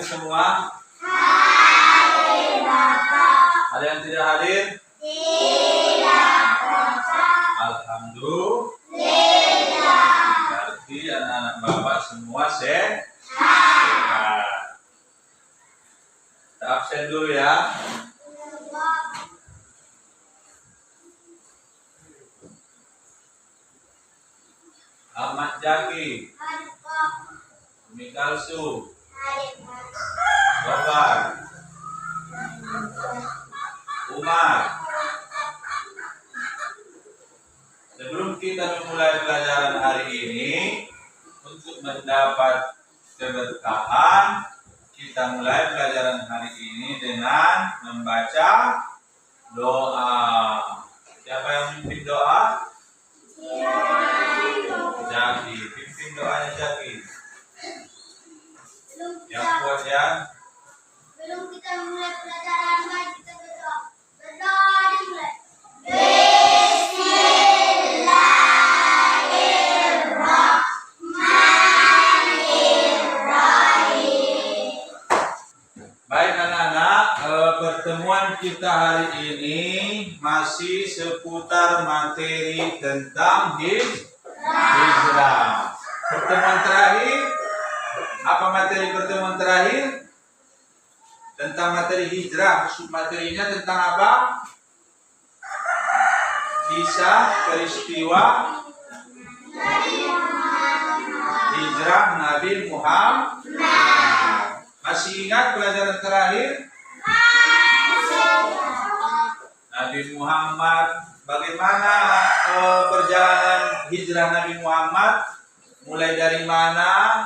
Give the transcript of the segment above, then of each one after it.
semua? Hadir, Bapak. Ada yang tidak hadir? Tidak, Bapak. Alhamdulillah. Berarti anak-anak Bapak semua sehat. Kita absen dulu ya. Ahmad Jaki, Umi Kalsu, Bapak, Umar. Sebelum kita memulai pelajaran hari ini, untuk mendapat keberkahan, kita mulai pelajaran hari ini dengan membaca doa. Siapa yang memimpin doa? Jaki, pimpin doanya Jaki. Yang kuat ya. Belum kita mulai pelajaran, mari kita berdoa. Berdoa dimulai. Baik anak-anak, pertemuan kita hari ini masih seputar materi tentang hijrah. Pertemuan terakhir, apa materi pertemuan terakhir? Tentang materi hijrah. Submaterinya tentang apa? Kisah peristiwa hijrah Nabi Muhammad. Masih ingat pelajaran terakhir? Nabi Muhammad, bagaimana perjalanan hijrah Nabi Muhammad? Mulai dari mana?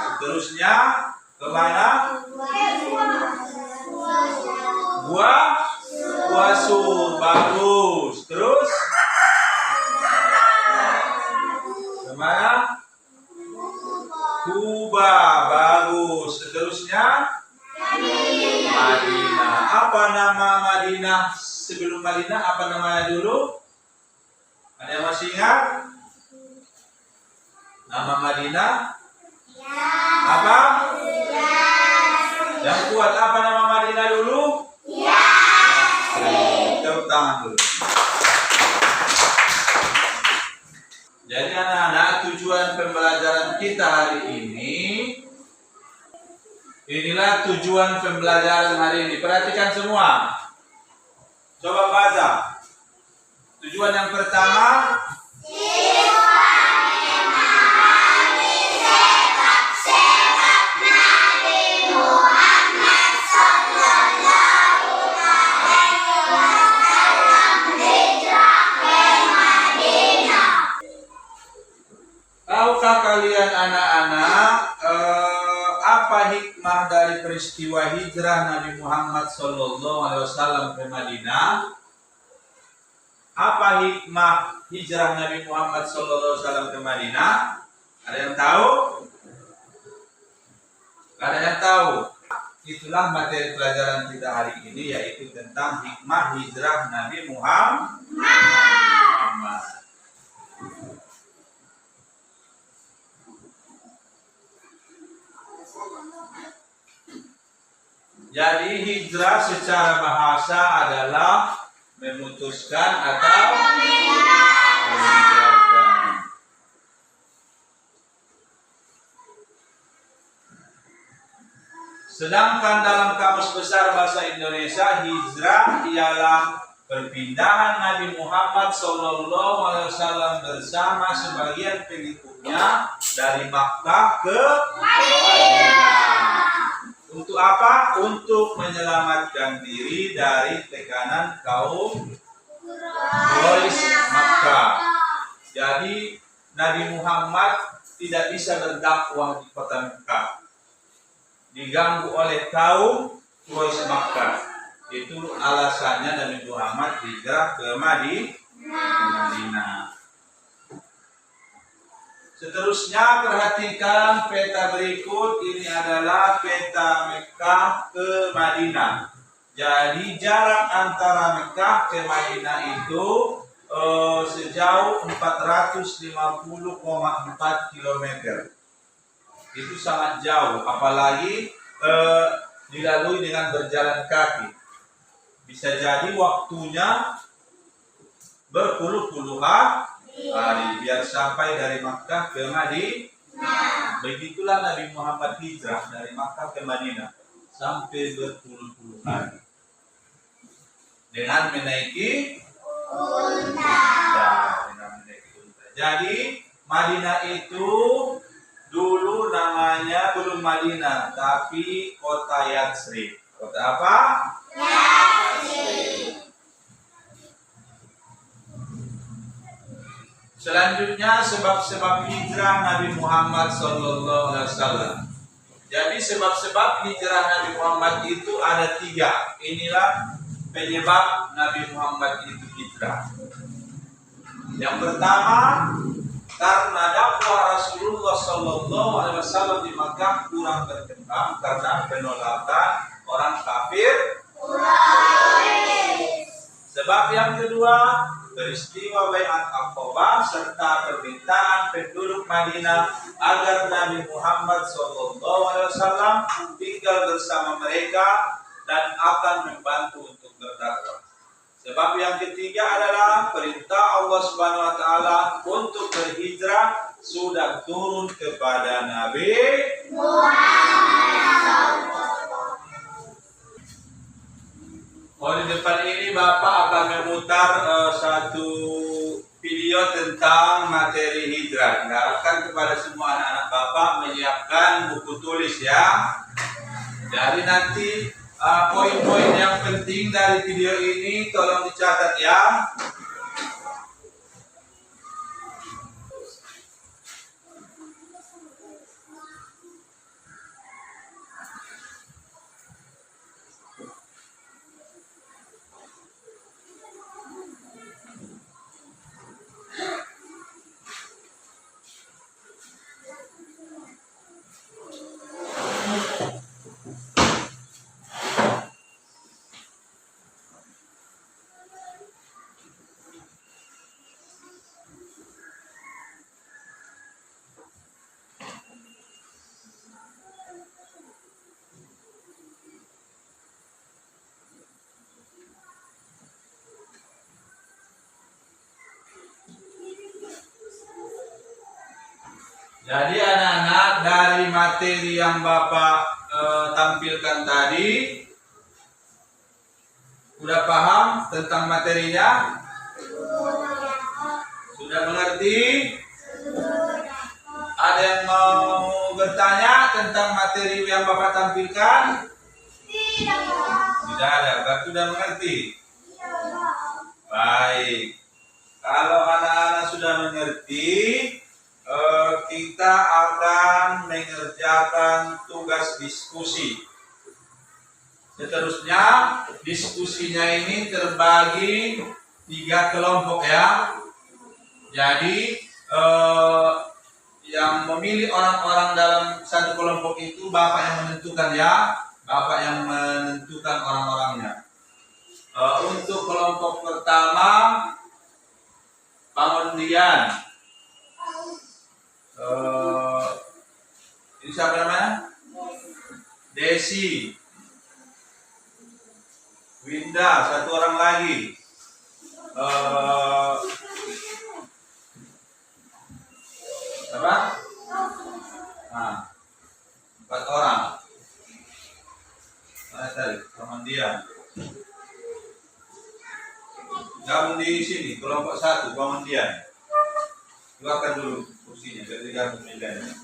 Seterusnya kemana? Gua Sur, bagus. Terus kemana? Kuba, bagus. Seterusnya Madinah. Apa nama Madinah sebelum Madinah? Apa namanya dulu? Ada yang masih ingat? Nama Madinah? Apa? Yang kuat apa nama Madinah dulu? Tepuk tangan dulu. Jadi anak-anak, tujuan pembelajaran kita hari ini, inilah tujuan pembelajaran hari ini. Perhatikan semua. Coba baca. Tujuan yang pertama, tahukah kalian anak-anak apa hikmah dari peristiwa hijrah Nabi Muhammad SAW ke Madinah? Apa hikmah hijrah Nabi Muhammad SAW ke Madinah? Ada yang tahu? Ada yang tahu? Itulah materi pelajaran kita hari ini, yaitu tentang hikmah hijrah Nabi Muhammad. Jadi hijrah secara bahasa adalah memutuskan atau meninggalkan. Sedangkan dalam Kamus Besar Bahasa Indonesia, hijrah ialah perpindahan Nabi Muhammad SAW bersama sebagian pengikutnya dari Makkah ke Madinah. Untuk apa? Untuk menyelamatkan diri dari tekanan kaum Quraisy Makkah. Jadi Nabi Muhammad tidak bisa berdakwah di kota Makkah, diganggu oleh kaum Quraisy Makkah. Itu alasannya Nabi Muhammad hijrah ke Madinah. Seterusnya perhatikan peta berikut. Ini adalah peta Mekah ke Madinah. Jadi jarak antara Mekah ke Madinah itu sejauh 450,4 km. Itu sangat jauh, apalagi dilalui dengan berjalan kaki. Bisa jadi waktunya berpuluh-puluh hari biar sampai dari Makkah ke Madinah. Begitulah Nabi Muhammad hijrah dari Makkah ke Madinah sampai berpuluh-puluh hari dengan menaiki unta. Jadi Madinah itu dulu namanya belum Madinah, tapi kota Yatsrib. Kota apa? Yatsrib. Selanjutnya sebab-sebab hijrah Nabi Muhammad SAW. Jadi sebab-sebab hijrah Nabi Muhammad itu ada 3. Inilah penyebab Nabi Muhammad itu hijrah. Yang pertama, karena dakwah Rasulullah SAW di Makkah kurang berkembang karena penolakan orang kafir. Sebab yang kedua, peristiwa Bai'at Aqabah serta permintaan penduduk Madinah agar Nabi Muhammad SAW tinggal bersama mereka dan akan membantu untuk berdakwah. Sebab yang ketiga adalah perintah Allah Subhanahu wa taala untuk berhijrah sudah turun kepada Nabi Muhammad. Oh, di depan ini Bapak akan memutar satu video tentang materi hijrah. Diharapkan kepada semua anak-anak Bapak menyiapkan buku tulis ya. Jadi nanti poin-poin yang penting dari video ini tolong dicatat ya. Jadi anak-anak, dari materi yang Bapak tampilkan tadi, sudah paham tentang materinya? Sudah mengerti? Ada yang mau bertanya tentang materi yang Bapak tampilkan? Tidak ada, berarti sudah mengerti? Baik. Kalau anak-anak sudah mengerti, kita akan mengerjakan tugas diskusi. Seterusnya diskusinya ini terbagi 3 kelompok ya. Jadi yang memilih orang-orang dalam satu kelompok itu Bapak yang menentukan ya. Bapak yang menentukan orang-orangnya. Untuk kelompok pertama, Bang Dian. Ini siapa namanya? Desi, Winda, satu orang lagi. Apa? Nah, 4 orang. Mana tadi? Dian. Gabung di sini, kelompok 1, Dian. Keluarkan dulu kursinya, biar digabung nilainya.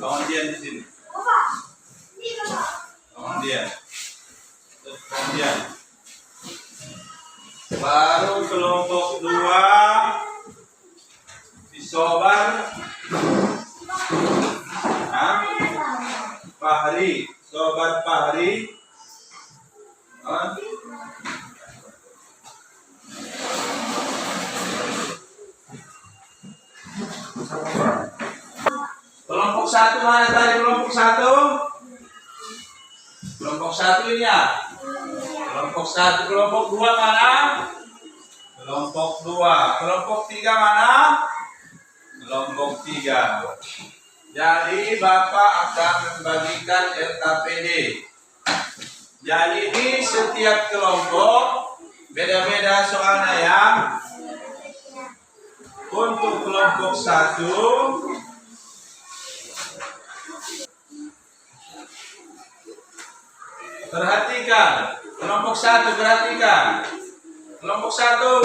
Kemudian di sini. Kemudian. Fahri. Sobat Fahri. Ah, kelompok 1 mana tadi kelompok 1? Kelompok 1 ini ya. Kelompok 1, kelompok 2 mana? Kelompok 2. Kelompok 3 mana? Kelompok 3. Jadi Bapak akan membagikan LKPD. Jadi ini setiap kelompok beda-beda soalnya ya. Untuk kelompok 1 perhatikan. Kelompok 1 perhatikan. Kelompok 1.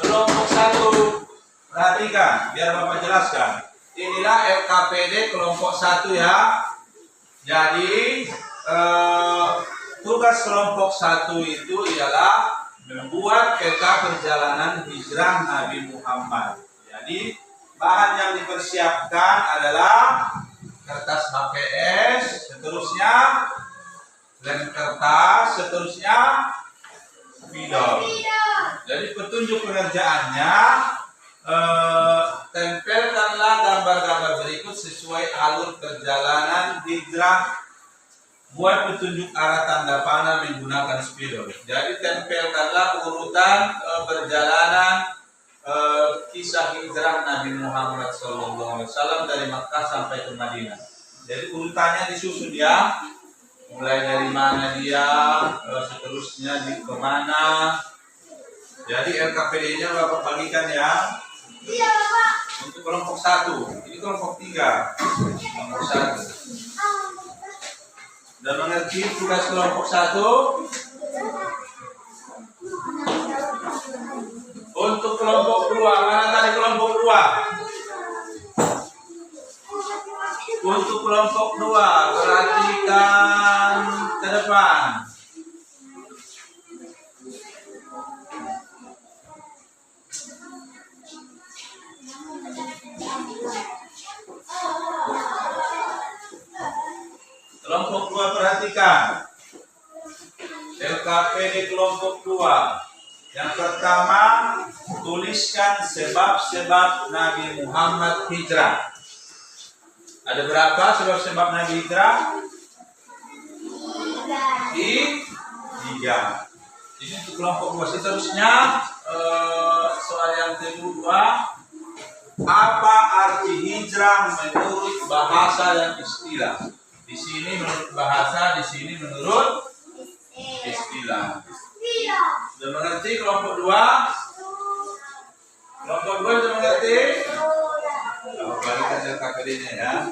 Kelompok 1 perhatikan biar Bapak jelaskan. Inilah LKPD kelompok 1 ya. Jadi tugas kelompok 1 itu ialah membuat peta perjalanan hijrah Nabi Muhammad. Jadi bahan yang dipersiapkan adalah kertas HPS, seterusnya lem kertas, seterusnya spidol. Jadi petunjuk pengerjaannya, tempelkanlah gambar-gambar berikut sesuai alur perjalanan hijrah. Buat petunjuk arah tanda panah menggunakan spidol. Jadi tempelkanlah urutan perjalanan kisah hijrah Nabi Muhammad SAW dari Makkah sampai ke Madinah. Jadi urutannya disusun ya. Mulai dari mana dia, seterusnya di kemana. Jadi LKPD-nya Bapak bagikan ya. Iya, Bapak. Untuk kelompok 1, ini kelompok 3. Kelompok 1. Dan mengerti tugas kelompok 1? Untuk kelompok 2, mana tadi kelompok 2? Untuk kelompok 2, perhatikan ke depan. Kelompok 2 perhatikan. LKPD kelompok 2. Yang pertama, tuliskan sebab-sebab Nabi Muhammad hijrah. Ada berapa sebab-sebab Nabi hijrah? 3. Ini untuk kelompok 2. Seterusnya soal yang kedua, apa arti hijrah menurut bahasa dan istilah? Di sini menurut bahasa, di sini menurut istilah. Sudah mengerti kelompok 2? Kelompok 2 sudah mengerti? Balikan LKPD-nya ya.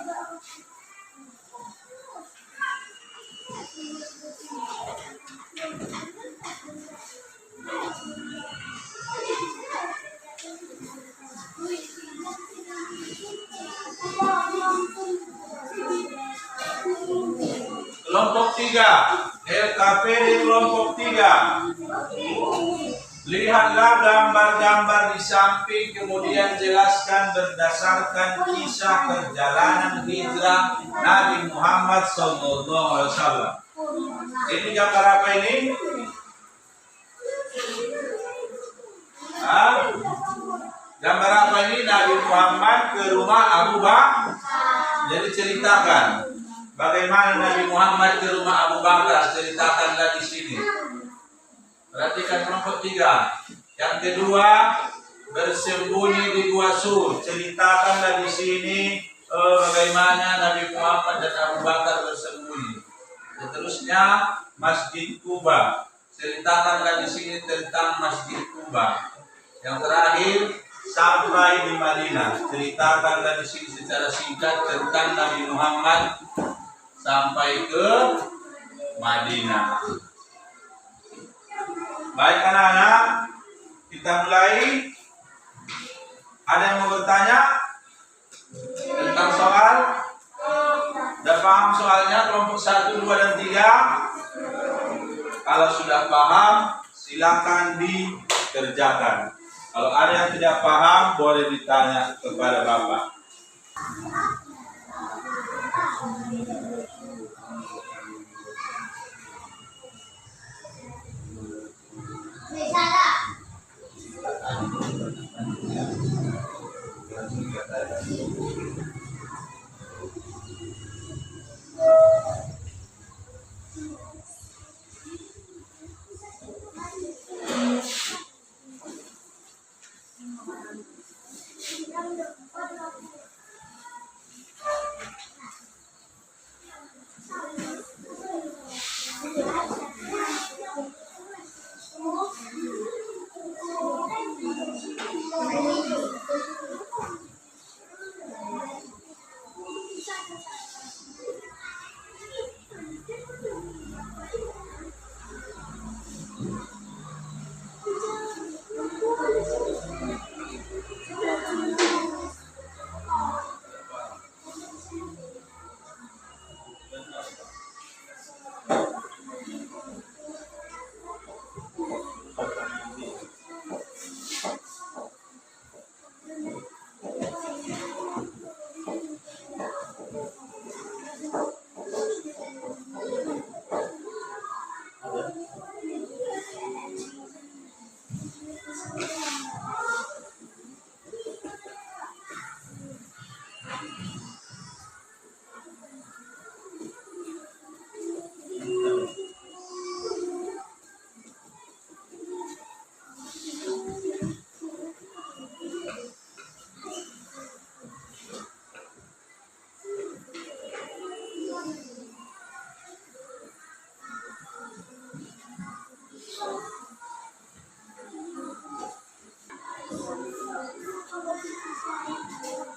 Kelompok 3, LKPD kelompok 3. Lihatlah gambar-gambar di samping, kemudian jelaskan berdasarkan kisah perjalanan hijrah Nabi Muhammad SAW. Ini gambar apa ini? Gambar apa ini? Nabi Muhammad ke rumah Abu Bakar. Jadi ceritakan bagaimana Nabi Muhammad ke rumah Abu Bakar. Ceritakanlah di sini. Perhatikan kelompok 3. Yang kedua, bersembunyi di gua Sur. Ceritakanlah di sini bagaimana Nabi Muhammad dan Abu Bakar bersembunyi. Seterusnya, Masjid Kuba. Ceritakanlah di sini tentang Masjid Kuba. Yang terakhir, sampai di Madinah. Ceritakanlah di sini secara singkat tentang Nabi Muhammad sampai ke Madinah. Baik anak-anak, kita mulai. Ada yang mau bertanya tentang soal? Sudah paham soalnya kelompok 1, 2, dan 3? Kalau sudah paham, silakan dikerjakan. Kalau ada yang tidak paham, boleh ditanya kepada Bapak.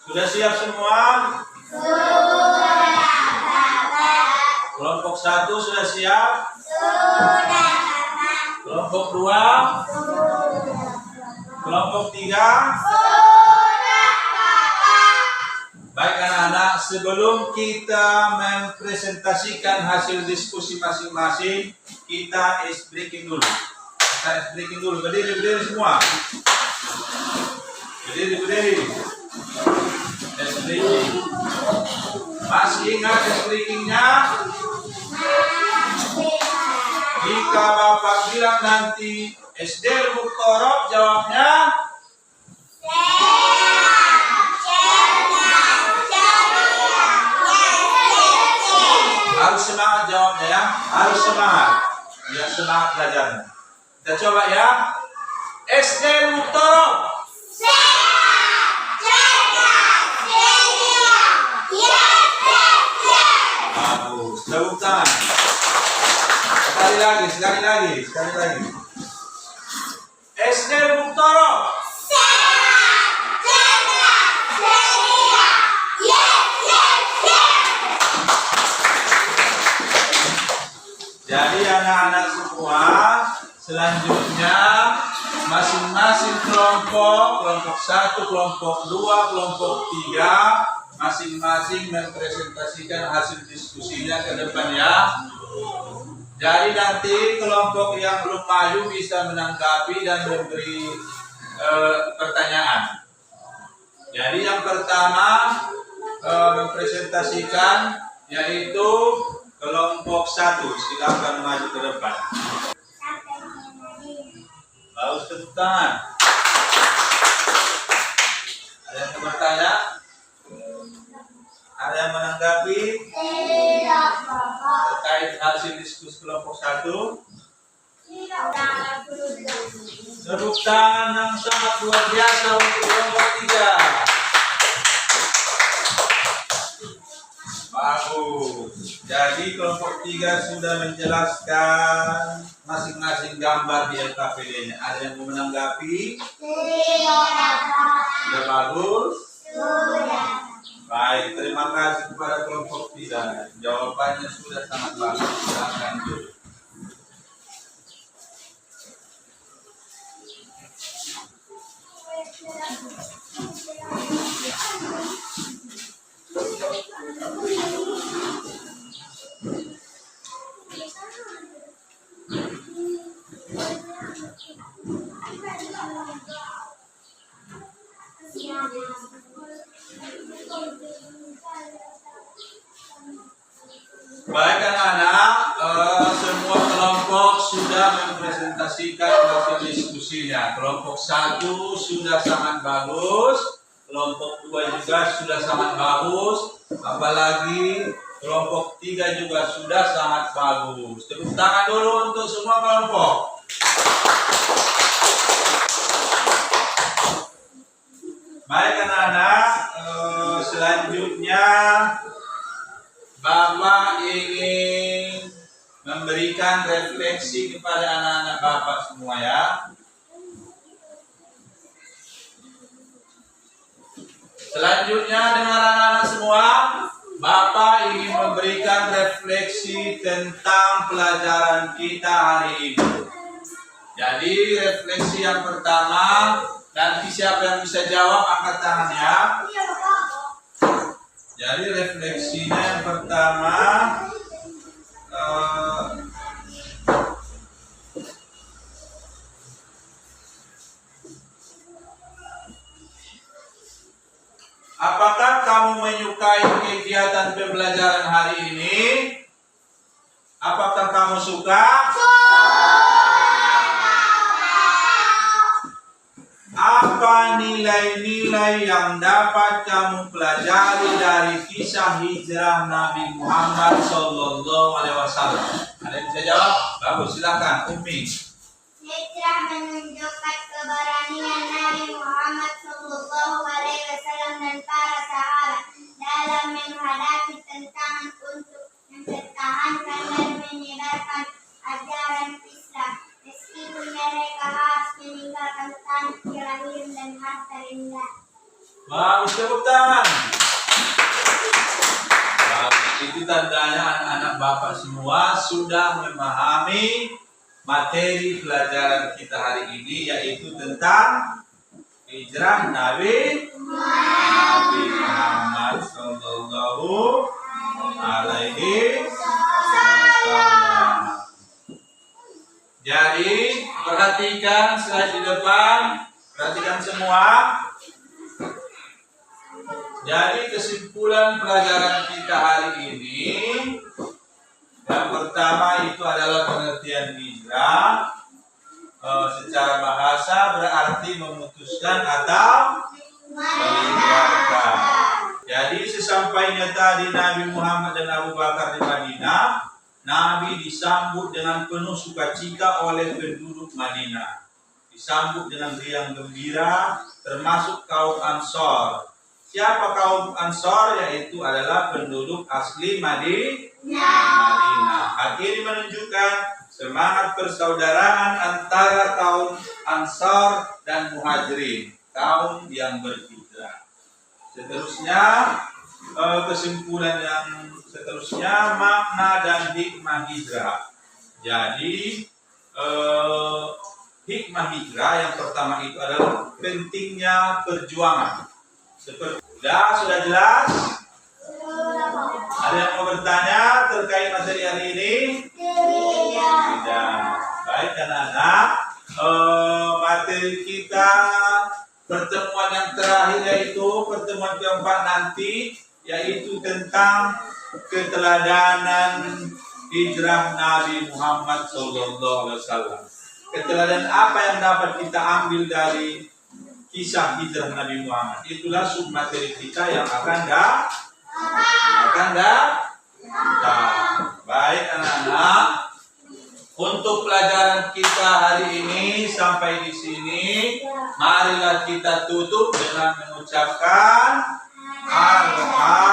Sudah siap semua? Kelompok 1 sudah siap? Kelompok 2? Kelompok 3? Baik anak-anak, sebelum kita mempresentasikan hasil diskusi masing-masing, kita ice breaking dulu. Berdiri semua. Berdiri. Ice breaking. Masih ingat ice breakingnya? Jika Bapak bilang nanti SD Muktorob, jawabnya harus semangat jawabnya ya, harus semangat. Biar semangat belajarnya. Kita coba ya. SD Muktorob. Bagus. Tepuk tangan. Sekali lagi. SD Muktorob. Jadi anak-anak semua, selanjutnya masing-masing kelompok 1, kelompok 2, kelompok 3, masing-masing mempresentasikan hasil diskusinya ke depan ya. Jadi nanti kelompok yang belum maju bisa menanggapi dan memberi pertanyaan. Jadi yang pertama mempresentasikan yaitu kelompok 1, silakan maju ke depan. Bagus, tepuk tangan. Ada yang bertanya? Ada yang menanggapi? Terkait hasil diskusi kelompok 1? Tepuk tangan yang sangat luar biasa untuk kelompok 3. Bagus. Jadi kelompok 3 sudah menjelaskan masing-masing gambar di LKPD-nya. Ada yang mau menanggapi? Sudah bagus? Sudah. Baik, terima kasih kepada kelompok 3. Jawabannya sudah sangat bagus. Silakan dulu. Baik anak-anak, semua kelompok sudah mempresentasikan hasil diskusinya. Kelompok 1 sudah sangat bagus, kelompok 2 juga sudah sangat bagus, apalagi kelompok 3 juga sudah sangat bagus. Tepuk tangan dulu untuk semua kelompok. Baik anak-anak, selanjutnya Bapak ingin memberikan refleksi kepada anak-anak Bapak semua ya. Selanjutnya dengan anak-anak semua, Bapak ingin memberikan refleksi tentang pelajaran kita hari ini. Jadi refleksi yang pertama, nanti siapa yang bisa jawab angkat tangan ya. Jadi refleksinya yang pertama, apakah kamu menyukai kegiatan pembelajaran hari ini? Apakah kamu suka? Apa nilai-nilai yang dapat kamu pelajari dari kisah hijrah Nabi Muhammad SAW? Ada yang bisa jawab? Bagus, silakan Umi. Hijrah menunjukkan keberanian Nabi Muhammad SAW dan para sahabat dalam menghadapi tantangan untuk mempertahankan dan menyebarkan ajaran Islam. Meskipun mereka harus meninggalkan tanah kelahiran dan harta rendah. Bagus, tepuk tangan. Bagus, itu tandanya anak-anak Bapak semua sudah memahami materi pelajaran kita hari ini, yaitu tentang hijrah Nabi Muhammad Sallallahu Alaihi Wasallam. Jadi perhatikan slide di depan, perhatikan semua. Jadi kesimpulan pelajaran kita hari ini, yang pertama itu adalah pengertian hijrah. Secara bahasa berarti memutuskan atau meninggalkan. Jadi sesampainya tadi Nabi Muhammad dan Abu Bakar di Madinah, Nabi disambut dengan penuh sukacita oleh penduduk Madinah. Disambut dengan riang gembira, termasuk kaum Ansor. Siapa kaum Ansor? Yaitu adalah penduduk asli Madinah. Hal ini menunjukkan semangat persaudaraan antara kaum Ansor dan Muhajirin, kaum yang berhijrah. Seterusnya, kesimpulan yang seterusnya, makna dan hikmah hijrah. Jadi hikmah hijrah yang pertama itu adalah pentingnya perjuangan. Sudah jelas? Ada yang mau bertanya terkait materi hari ini? Tidak. Baik anak-anak, materi kita pertemuan yang terakhir yaitu pertemuan keempat nanti, yaitu tentang keteladanan hijrah Nabi Muhammad SAW. Keteladanan apa yang dapat kita ambil dari kisah hijrah Nabi Muhammad? Itulah submateri kita yang akan datang. Baik anak-anak, untuk pelajaran kita hari ini sampai di sini. Marilah kita tutup dengan mengucapkan Alhamdulillah.